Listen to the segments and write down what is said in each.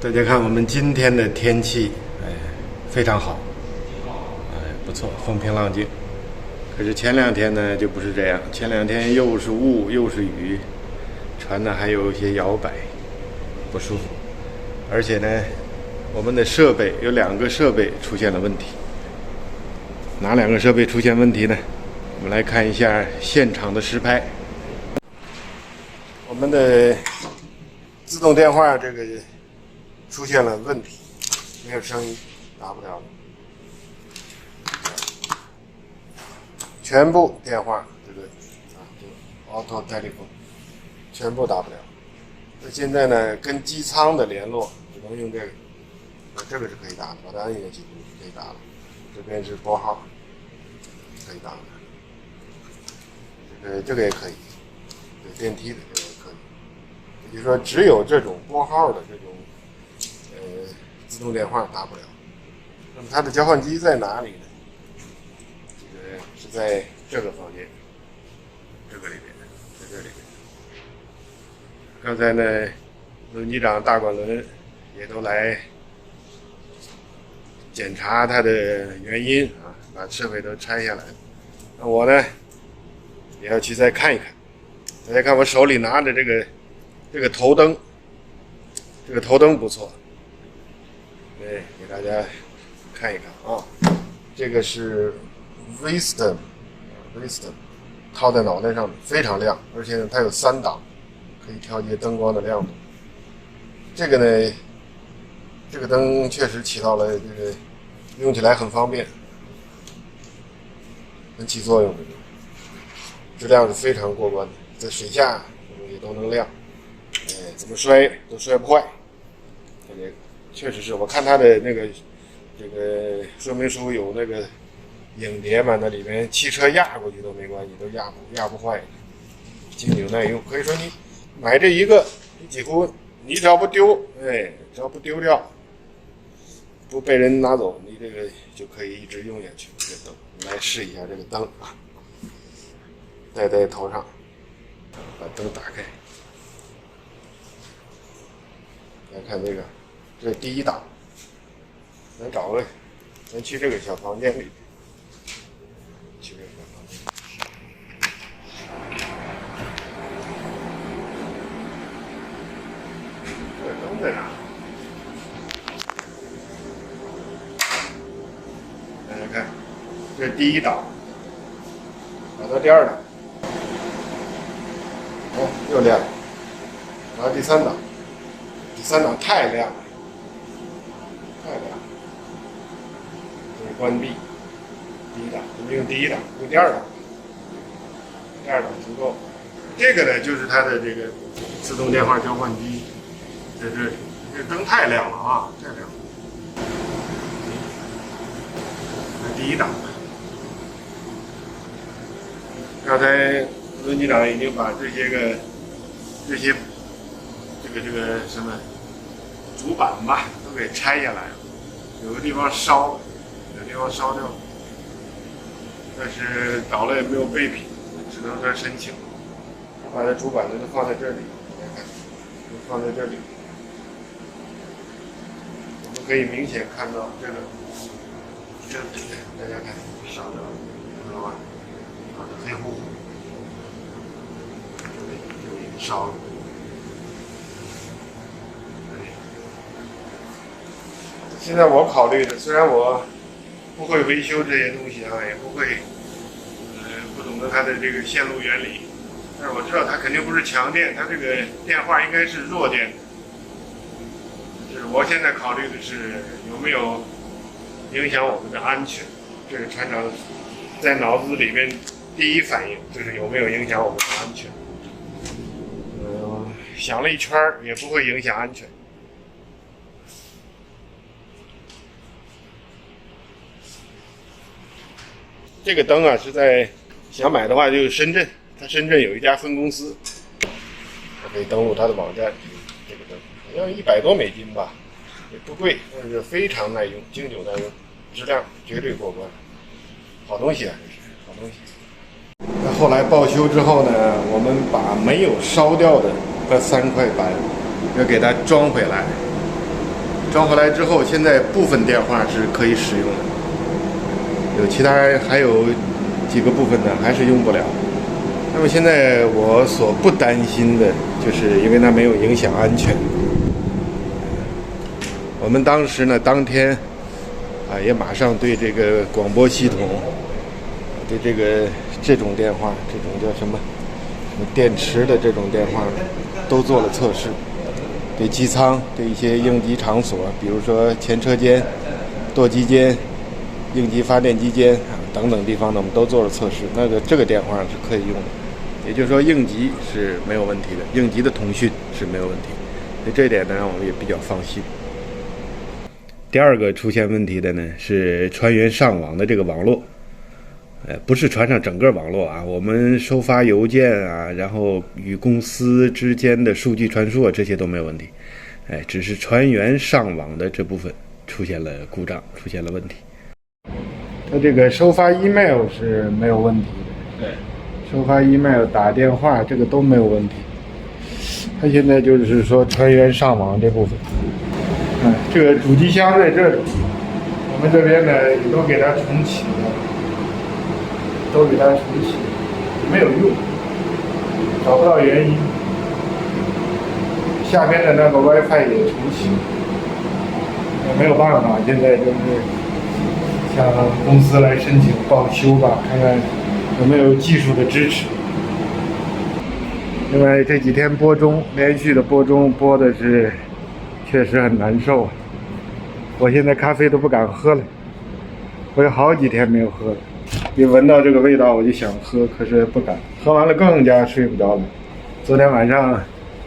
大家看我们今天的天气，非常好，不错，风平浪静。可是前两天呢就不是这样，前两天又是雾又是雨，船呢还有一些摇摆，不舒服。而且呢，我们的设备有2个设备出现了问题。哪2个设备出现问题呢？我们来看一下现场的实拍。我们的自动电话这个出现了问题，没有声音，打不了了。全部电话这个auto telephone 全部打不了。那现在呢，跟机舱的联络只能用这个，这个是可以打的，把它按下去可以打了。这边是拨号，可以打的。这个也可以，有电梯的这个也可以。也就是说，只有这种拨号的这种自动电话打不了。那么它的交换机在哪里呢？这个是在这个房间，这个里面，在这里面。刚才呢，轮机长、大管轮也都来检查它的原因啊，把设备都拆下来。那我呢，也要去再看一看。大家看我手里拿着这个头灯，这个头灯不错。给大家看一看啊，这个是 Wisdom 套在脑袋上面，非常亮，而且呢它有3档，可以调节灯光的亮度。这个呢，这个灯确实起到了这个用起来很方便，很起作用的，质量是非常过关的，在水下也都能亮，怎么摔都摔不坏。这个确实是我看它的那个这个说明书有那个影碟嘛，那里面汽车压过去都没关系，都压不坏的，经久耐用。可以说你买这一个，你几乎你只要不丢，只要不丢掉，不被人拿走，你这个就可以一直用下去。这个灯，我们来试一下这个灯啊，戴在头上，把灯打开，来看这个。这是第1档，咱找个，咱去这个小房间里，去这个小房间。这个灯在哪？大家看，这是第1档，找到第2档，又亮了，然后第3档，第3档太亮了。这是关闭第1档，我们用第1档，用第2档，第2档足够。这个呢，就是它的这个自动电话交换机，在这里。这灯太亮了啊，太亮了。那第1档，刚才轮机长已经把这些什么主板吧都给拆下来了。有个地方烧，掉，但是倒了也没有备品，只能说申请。把这主板子都放在这里，大家看，都放在这里。我们可以明显看到这个，大家看烧掉了，知道吧？黑乎乎，就已经烧了。现在我考虑的，虽然我不会维修这些东西啊，也不会，不懂得它的这个线路原理，但是我知道它肯定不是强电，它这个电话应该是弱电的。就是我现在考虑的是有没有影响我们的安全，这是船长在脑子里面第一反应，就是有没有影响我们的安全。想了一圈也不会影响安全。这个灯啊，是在想买的话就是深圳，它深圳有一家分公司，可以登录它的网站。这个灯好像$100多吧，也不贵，但是非常耐用，经久耐用，质量绝对过关，好东西啊，这是好东西。那后来报修之后呢，我们把没有烧掉的这3块板要给它装回来，装回来之后，现在部分电话是可以使用的，有其他还有几个部分呢还是用不了。那么现在我所不担心的就是因为它没有影响安全。我们当时呢，当天也马上对这个广播系统，对这种电话，这种叫什么电池的这种电话都做了测试。对机舱、对一些应急场所，比如说前车间、舵机间、应急发电机间等等地方呢，我们都做了测试。这个电话是可以用的，也就是说应急是没有问题的，应急的通讯是没有问题。所以这一点呢，让我们也比较放心。第二个出现问题的呢是船员上网的这个网络，不是船上整个网络啊，我们收发邮件啊，然后与公司之间的数据传输啊，这些都没有问题，只是船员上网的这部分出现了故障，出现了问题。它这个收发 email 是没有问题的，对，收发 email 打电话这个都没有问题。它现在就是说船员上网这部分，这个主机箱在这里，我们这边呢也都给它重启了。都给它重启，没有用，找不到原因。下边的那个 WiFi 也重启，也没有办法，现在就是向公司来申请报修吧，看看有没有技术的支持。另外这几天播钟，连续的播钟播的是确实很难受，我现在咖啡都不敢喝了，我有好几天没有喝了。一闻到这个味道我就想喝，可是不敢，喝完了更加睡不着了。昨天晚上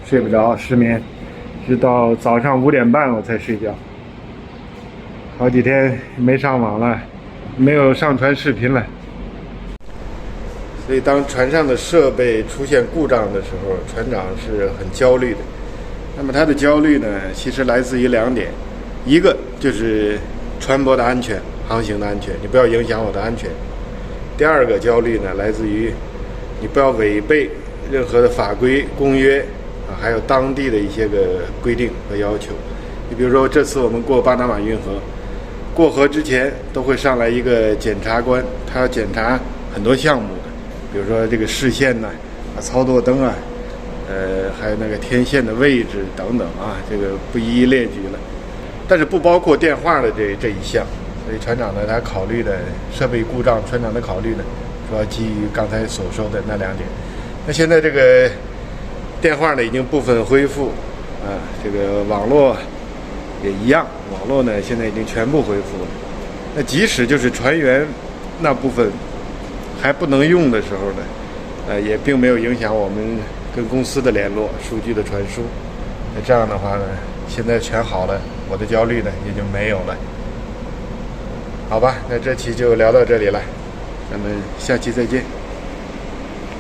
睡不着，失眠，直到早上5点半我才睡觉。好几天没上网了，没有上传视频了。所以当船上的设备出现故障的时候，船长是很焦虑的。那么他的焦虑呢，其实来自于2点，一个就是船舶的安全，航行的安全，你不要影响我的安全。第二个焦虑呢，来自于你不要违背任何的法规、公约还有当地的一些个规定和要求。你比如说这次我们过巴拿马运河，过河之前都会上来一个检察官，他要检查很多项目的，比如说这个视线呢、操作灯啊，还有那个天线的位置等等啊，这个不一一列举了，但是不包括电话的这一项。所以船长呢，他考虑的设备故障，船长的考虑呢，主要基于刚才所说的那2点。那现在这个电话呢已经部分恢复，这个网络也一样，网络呢现在已经全部恢复了。那即使就是船员那部分还不能用的时候呢，也并没有影响我们跟公司的联络、数据的传输。那这样的话呢，现在全好了，我的焦虑呢也就没有了。好吧，那这期就聊到这里了，咱们下期再见。